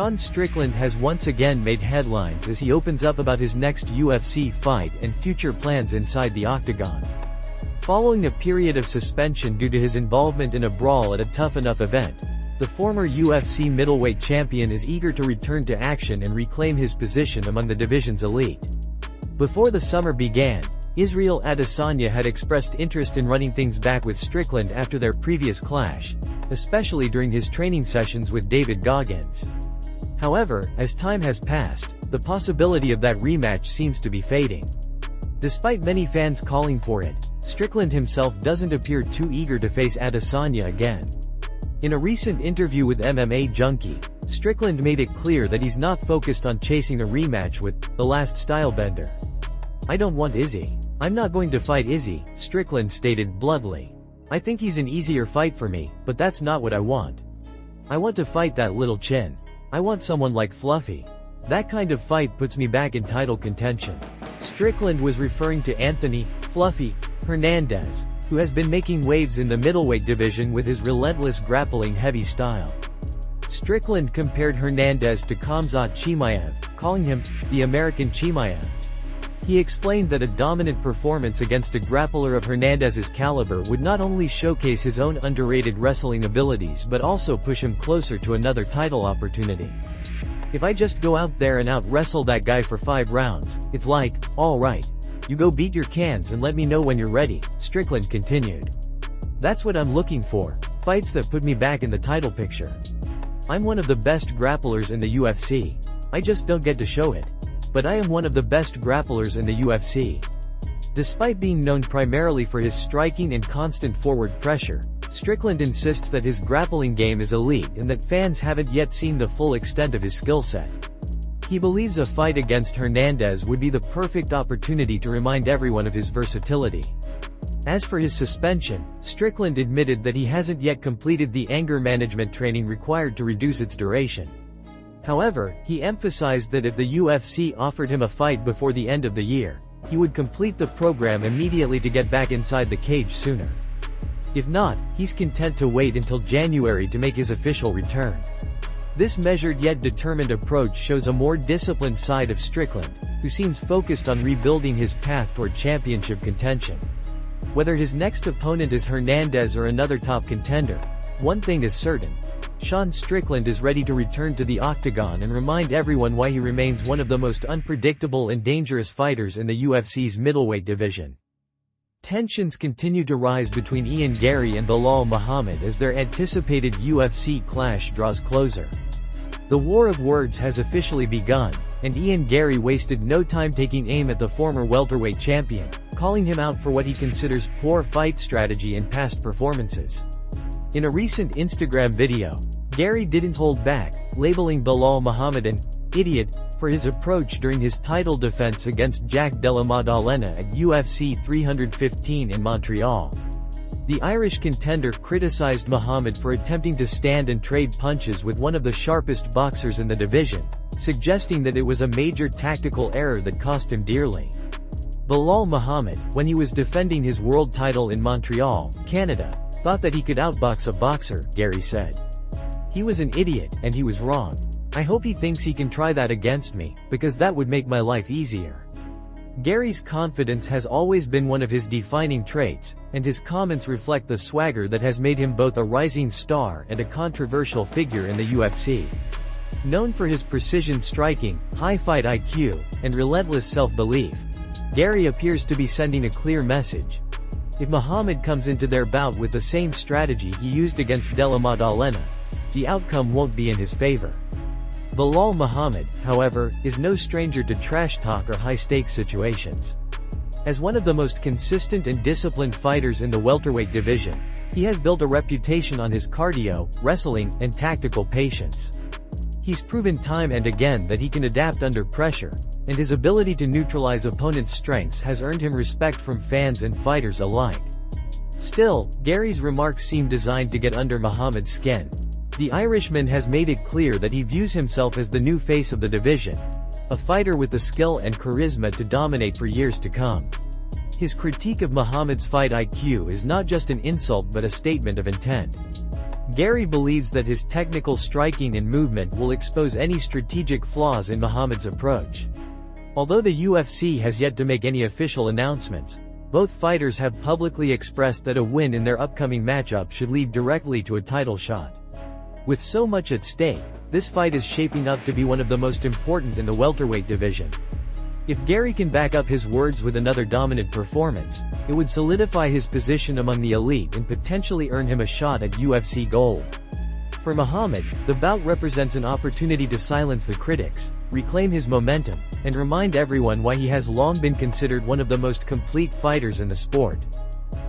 Sean Strickland has once again made headlines as he opens up about his next UFC fight and future plans inside the Octagon. Following a period of suspension due to his involvement in a brawl at a Tough Enough event, the former UFC middleweight champion is eager to return to action and reclaim his position among the division's elite. Before the summer began, Israel Adesanya had expressed interest in running things back with Strickland after their previous clash, especially during his training sessions with David Goggins. However, as time has passed, the possibility of that rematch seems to be fading. Despite many fans calling for it, Strickland himself doesn't appear too eager to face Adesanya again. In a recent interview with MMA Junkie, Strickland made it clear that he's not focused on chasing a rematch with the last stylebender. "I don't want Izzy. I'm not going to fight Izzy," Strickland stated bluntly. "I think he's an easier fight for me, but that's not what I want. I want to fight that little chin. I want someone like Fluffy. That kind of fight puts me back in title contention." Strickland was referring to Anthony "Fluffy" Hernandez, who has been making waves in the middleweight division with his relentless grappling heavy style. Strickland compared Hernandez to Khamzat Chimaev, calling him the American Chimaev. He explained that a dominant performance against a grappler of Hernandez's caliber would not only showcase his own underrated wrestling abilities but also push him closer to another title opportunity. "If I just go out there and out-wrestle that guy for 5 rounds, it's like, alright, you go beat your cans and let me know when you're ready," Strickland continued. "That's what I'm looking for, fights that put me back in the title picture. I'm one of the best grapplers in the UFC. I just don't get to show it. But I am one of the best grapplers in the UFC." Despite being known primarily for his striking and constant forward pressure, Strickland insists that his grappling game is elite and that fans haven't yet seen the full extent of his skill set. He believes a fight against Hernandez would be the perfect opportunity to remind everyone of his versatility. As for his suspension, Strickland admitted that he hasn't yet completed the anger management training required to reduce its duration. However, he emphasized that if the UFC offered him a fight before the end of the year, he would complete the program immediately to get back inside the cage sooner. If not, he's content to wait until January to make his official return. This measured yet determined approach shows a more disciplined side of Strickland, who seems focused on rebuilding his path toward championship contention. Whether his next opponent is Hernandez or another top contender, one thing is certain: Sean Strickland is ready to return to the Octagon and remind everyone why he remains one of the most unpredictable and dangerous fighters in the UFC's middleweight division. Tensions continue to rise between Ian Garry and Belal Muhammad as their anticipated UFC clash draws closer. The war of words has officially begun, and Ian Garry wasted no time taking aim at the former welterweight champion, calling him out for what he considers poor fight strategy and past performances. In a recent Instagram video, Garry didn't hold back, labeling Belal Muhammad an idiot for his approach during his title defense against Jack Della Maddalena at UFC 315 in Montreal. The Irish contender criticized Muhammad for attempting to stand and trade punches with one of the sharpest boxers in the division, suggesting that it was a major tactical error that cost him dearly. Belal Muhammad, when he was defending his world title in Montreal, Canada, thought that he could outbox a boxer, Garry said. "He was an idiot, and he was wrong. I hope he thinks he can try that against me, because that would make my life easier." Garry's confidence has always been one of his defining traits, and his comments reflect the swagger that has made him both a rising star and a controversial figure in the UFC. Known for his precision striking, high fight IQ, and relentless self-belief, Garry appears to be sending a clear message. If Muhammad comes into their bout with the same strategy he used against Della Maddalena, the outcome won't be in his favor. Belal Muhammad, however, is no stranger to trash talk or high-stakes situations. As one of the most consistent and disciplined fighters in the welterweight division, he has built a reputation on his cardio, wrestling, and tactical patience. He's proven time and again that he can adapt under pressure, and his ability to neutralize opponents' strengths has earned him respect from fans and fighters alike. Still, Garry's remarks seem designed to get under Muhammad's skin. The Irishman has made it clear that he views himself as the new face of the division, a fighter with the skill and charisma to dominate for years to come. His critique of Muhammad's fight IQ is not just an insult but a statement of intent. Gary believes that his technical striking and movement will expose any strategic flaws in Magomed's approach. Although the UFC has yet to make any official announcements, both fighters have publicly expressed that a win in their upcoming matchup should lead directly to a title shot. With so much at stake, this fight is shaping up to be one of the most important in the welterweight division. If Gary can back up his words with another dominant performance, it would solidify his position among the elite and potentially earn him a shot at UFC gold. For Magomed, the bout represents an opportunity to silence the critics, reclaim his momentum, and remind everyone why he has long been considered one of the most complete fighters in the sport.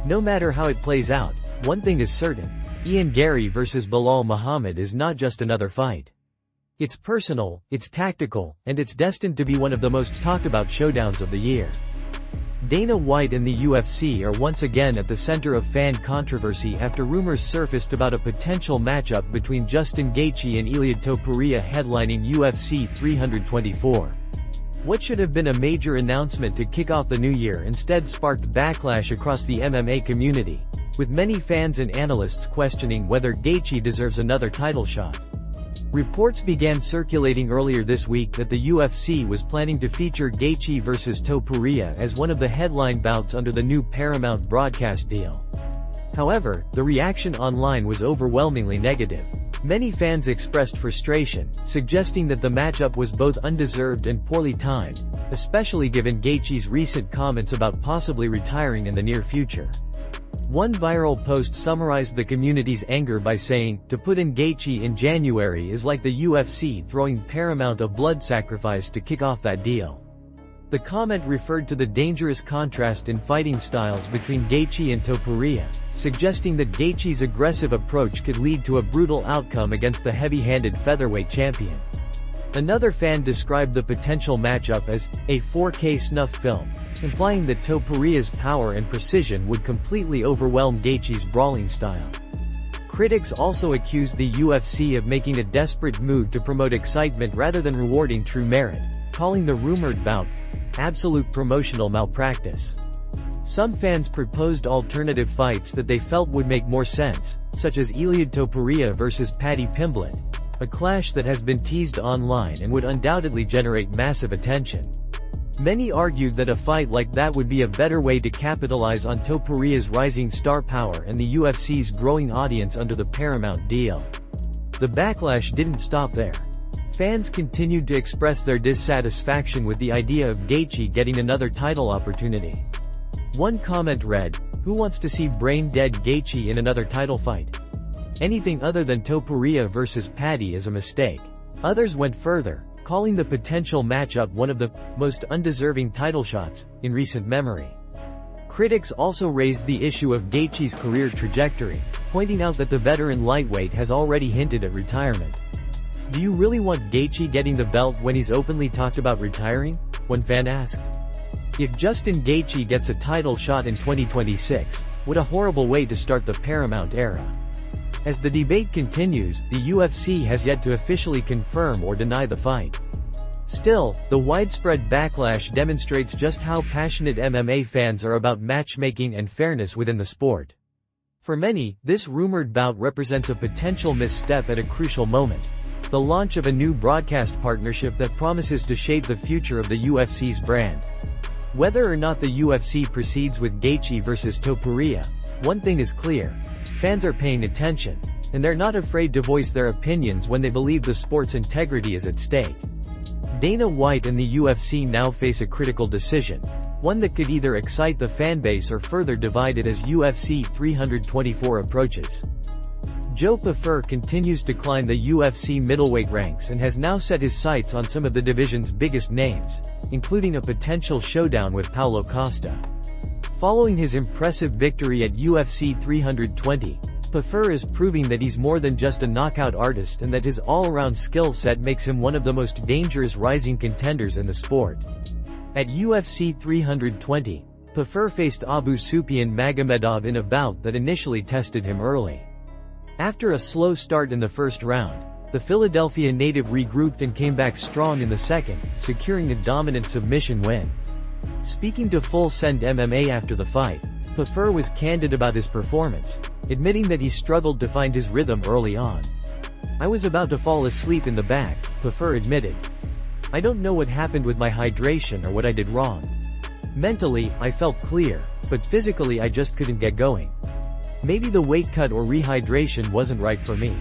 No matter how it plays out, one thing is certain: Ian Gary vs Belal Muhammad is not just another fight. It's personal, it's tactical, and it's destined to be one of the most talked about showdowns of the year. Dana White and the UFC are once again at the center of fan controversy after rumors surfaced about a potential matchup between Justin Gaethje and Ilia Topuria headlining UFC 324. What should have been a major announcement to kick off the new year instead sparked backlash across the MMA community, with many fans and analysts questioning whether Gaethje deserves another title shot. Reports began circulating earlier this week that the UFC was planning to feature Gaethje vs Topuria as one of the headline bouts under the new Paramount broadcast deal. However, the reaction online was overwhelmingly negative. Many fans expressed frustration, suggesting that the matchup was both undeserved and poorly timed, especially given Gaethje's recent comments about possibly retiring in the near future. One viral post summarized the community's anger by saying, "To put in Gaethje in January is like the UFC throwing Paramount a blood sacrifice to kick off that deal." The comment referred to the dangerous contrast in fighting styles between Gaethje and Topuria, suggesting that Gaethje's aggressive approach could lead to a brutal outcome against the heavy-handed featherweight champion. Another fan described the potential matchup as a 4K snuff film, implying that Topuria's power and precision would completely overwhelm Gaethje's brawling style. Critics also accused the UFC of making a desperate move to promote excitement rather than rewarding true merit, calling the rumored bout absolute promotional malpractice. Some fans proposed alternative fights that they felt would make more sense, such as Ilia Topuria vs Paddy Pimblett, a clash that has been teased online and would undoubtedly generate massive attention. Many argued that a fight like that would be a better way to capitalize on Topuria's rising star power and the UFC's growing audience under the Paramount deal. The backlash didn't stop there. Fans continued to express their dissatisfaction with the idea of Gaethje getting another title opportunity. One comment read, "Who wants to see brain-dead Gaethje in another title fight? Anything other than Topuria vs Paddy is a mistake." Others went further, calling the potential matchup one of the most undeserving title shots in recent memory. Critics also raised the issue of Gaethje's career trajectory, pointing out that the veteran lightweight has already hinted at retirement. "Do you really want Gaethje getting the belt when he's openly talked about retiring?" one fan asked. If Justin Gaethje gets a title shot in 2026, what a horrible way to start the Paramount era. As the debate continues, the UFC has yet to officially confirm or deny the fight. Still, the widespread backlash demonstrates just how passionate MMA fans are about matchmaking and fairness within the sport. For many, this rumored bout represents a potential misstep at a crucial moment: the launch of a new broadcast partnership that promises to shape the future of the UFC's brand. Whether or not the UFC proceeds with Gaethje vs Topuria, one thing is clear: fans are paying attention, and they're not afraid to voice their opinions when they believe the sport's integrity is at stake. Dana White and the UFC now face a critical decision, one that could either excite the fanbase or further divide it as UFC 324 approaches. Joe Puffer continues to climb the UFC middleweight ranks and has now set his sights on some of the division's biggest names, including a potential showdown with Paulo Costa. Following his impressive victory at UFC 320, Puffer is proving that he's more than just a knockout artist and that his all-around skill set makes him one of the most dangerous rising contenders in the sport. At UFC 320, Puffer faced Abu Sufyan Magomedov in a bout that initially tested him early. After a slow start in the first round, the Philadelphia native regrouped and came back strong in the second, securing a dominant submission win. Speaking to Full Send MMA after the fight, Puffer was candid about his performance, admitting that he struggled to find his rhythm early on. "I was about to fall asleep in the back," Puffer admitted. "I don't know what happened with my hydration or what I did wrong. Mentally, I felt clear, but physically I just couldn't get going. Maybe the weight cut or rehydration wasn't right for me.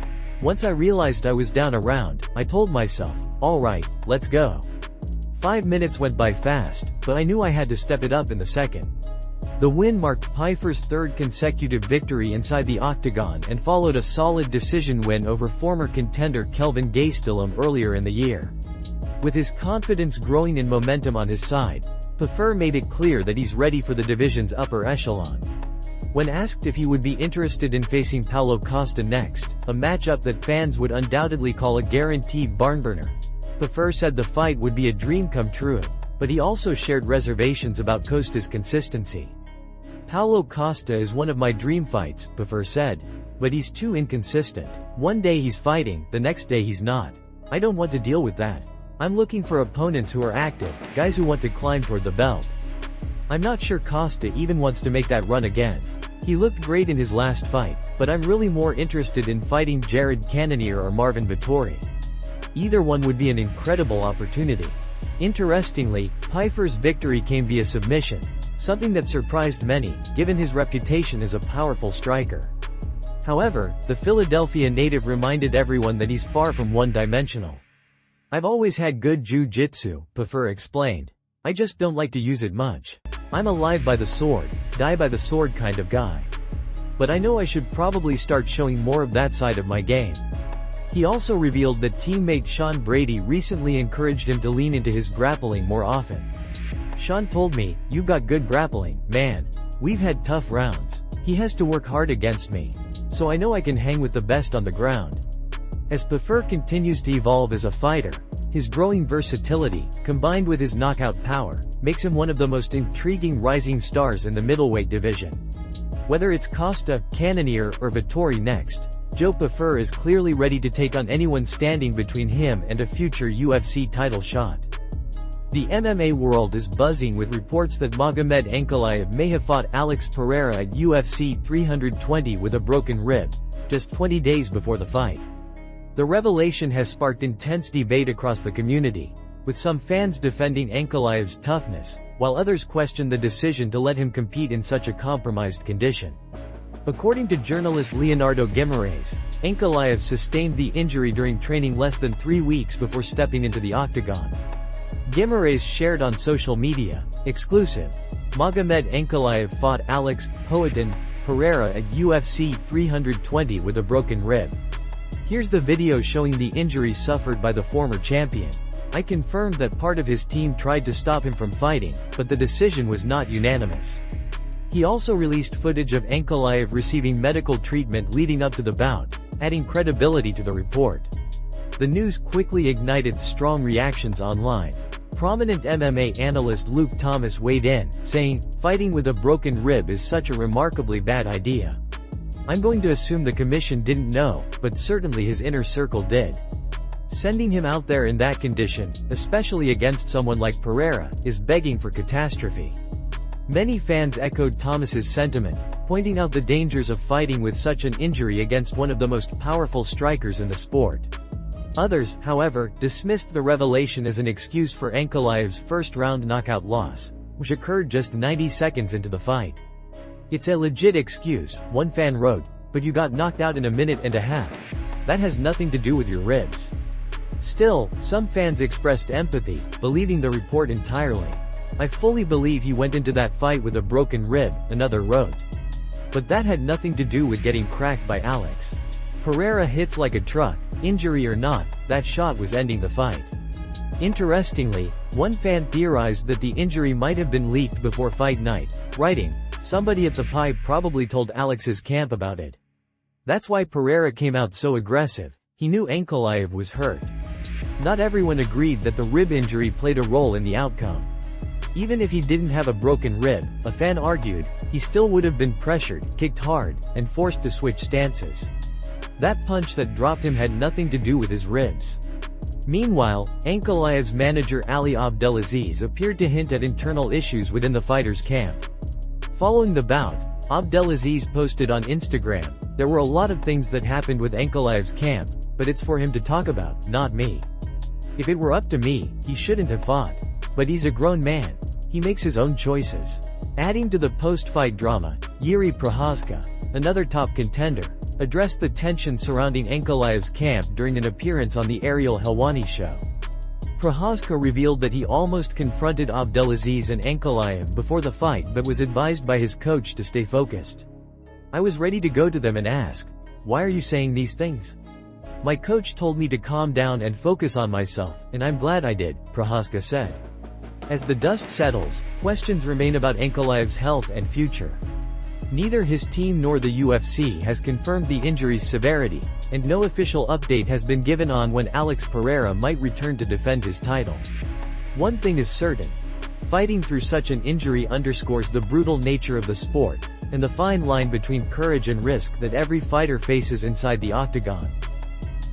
Once I realized I was down a round, I told myself, alright, let's go. 5 minutes went by fast, but I knew I had to step it up in the second." The win marked Pfeiffer's third consecutive victory inside the Octagon and followed a solid decision win over former contender Kelvin Gastelum earlier in the year. With his confidence growing and momentum on his side, Puffer made it clear that he's ready for the division's upper echelon. When asked if he would be interested in facing Paulo Costa next, a matchup that fans would undoubtedly call a guaranteed barnburner, Puffer said the fight would be a dream come true, but he also shared reservations about Costa's consistency. "Paulo Costa is one of my dream fights," Puffer said. "But he's too inconsistent. One day he's fighting, the next day he's not. I don't want to deal with that. I'm looking for opponents who are active, guys who want to climb toward the belt. I'm not sure Costa even wants to make that run again. He looked great in his last fight, but I'm really more interested in fighting Jared Cannonier or Marvin Vettori. Either one would be an incredible opportunity." Interestingly, Pfeiffer's victory came via submission, something that surprised many, given his reputation as a powerful striker. However, the Philadelphia native reminded everyone that he's far from one-dimensional. "I've always had good jiu-jitsu," Puffer explained. "I just don't like to use it much. I'm a live by the sword, die by the sword kind of guy. But I know I should probably start showing more of that side of my game." He also revealed that teammate Sean Brady recently encouraged him to lean into his grappling more often. "Sean told me, 'You've got good grappling, man. We've had tough rounds. He has to work hard against me. So I know I can hang with the best on the ground.'" As Puffer continues to evolve as a fighter, his growing versatility, combined with his knockout power, makes him one of the most intriguing rising stars in the middleweight division. Whether it's Costa, Cannonier, or Vettori next, Joe Puffer is clearly ready to take on anyone standing between him and a future UFC title shot. The MMA world is buzzing with reports that Magomed Ankalaev may have fought Alex Pereira at UFC 320 with a broken rib, just 20 days before the fight. The revelation has sparked intense debate across the community, with some fans defending Ankalaev's toughness, while others question the decision to let him compete in such a compromised condition. According to journalist Leonardo Guimarães, Ankalaev sustained the injury during training less than 3 weeks before stepping into the octagon. Guimarães shared on social media, exclusive. Magomed Ankalaev fought Alex Pereira at UFC 320 with a broken rib. Here's the video showing the injury suffered by the former champion. "I confirmed that part of his team tried to stop him from fighting, but the decision was not unanimous." He also released footage of Ankalaev receiving medical treatment leading up to the bout, adding credibility to the report. The news quickly ignited strong reactions online. Prominent MMA analyst Luke Thomas weighed in, saying, "Fighting with a broken rib is such a remarkably bad idea. I'm going to assume the commission didn't know, but certainly his inner circle did. Sending him out there in that condition, especially against someone like Pereira, is begging for catastrophe." Many fans echoed Thomas's sentiment, pointing out the dangers of fighting with such an injury against one of the most powerful strikers in the sport. Others, however, dismissed the revelation as an excuse for Ankalaev's first-round knockout loss, which occurred just 90 seconds into the fight. "It's a legit excuse," one fan wrote, "but you got knocked out in a minute and a half. That has nothing to do with your ribs." Still, some fans expressed empathy, believing the report entirely. "I fully believe he went into that fight with a broken rib," another wrote. "But that had nothing to do with getting cracked by Alex. Pereira hits like a truck, injury or not, that shot was ending the fight." Interestingly, one fan theorized that the injury might have been leaked before fight night, writing, "Somebody at the pipe probably told Alex's camp about it. That's why Pereira came out so aggressive. He knew Ankalaev was hurt." Not everyone agreed that the rib injury played a role in the outcome. Even if he didn't have a broken rib, a fan argued, he still would have been pressured, kicked hard, and forced to switch stances. That punch that dropped him had nothing to do with his ribs. Meanwhile, Ankalaev's manager Ali Abdelaziz appeared to hint at internal issues within the fighter's camp. Following the bout, Abdelaziz posted on Instagram, There were a lot of things that happened with Ankalaev's camp, but it's for him to talk about, not me. If it were up to me, he shouldn't have fought. But he's a grown man. He makes his own choices. Adding to the post-fight drama, Yuri Prochazka, another top contender, addressed the tension surrounding Ankalaev's camp during an appearance on the Ariel Helwani show. Prochazka revealed that he almost confronted Abdelaziz and Ankalaev before the fight but was advised by his coach to stay focused. I was ready to go to them and ask, "Why are you saying these things?" My coach told me to calm down and focus on myself, and I'm glad I did, Prochazka said. As the dust settles, questions remain about Ankalaev's health and future. Neither his team nor the UFC has confirmed the injury's severity, and no official update has been given on when Alex Pereira might return to defend his title. One thing is certain. Fighting through such an injury underscores the brutal nature of the sport, and the fine line between courage and risk that every fighter faces inside the octagon.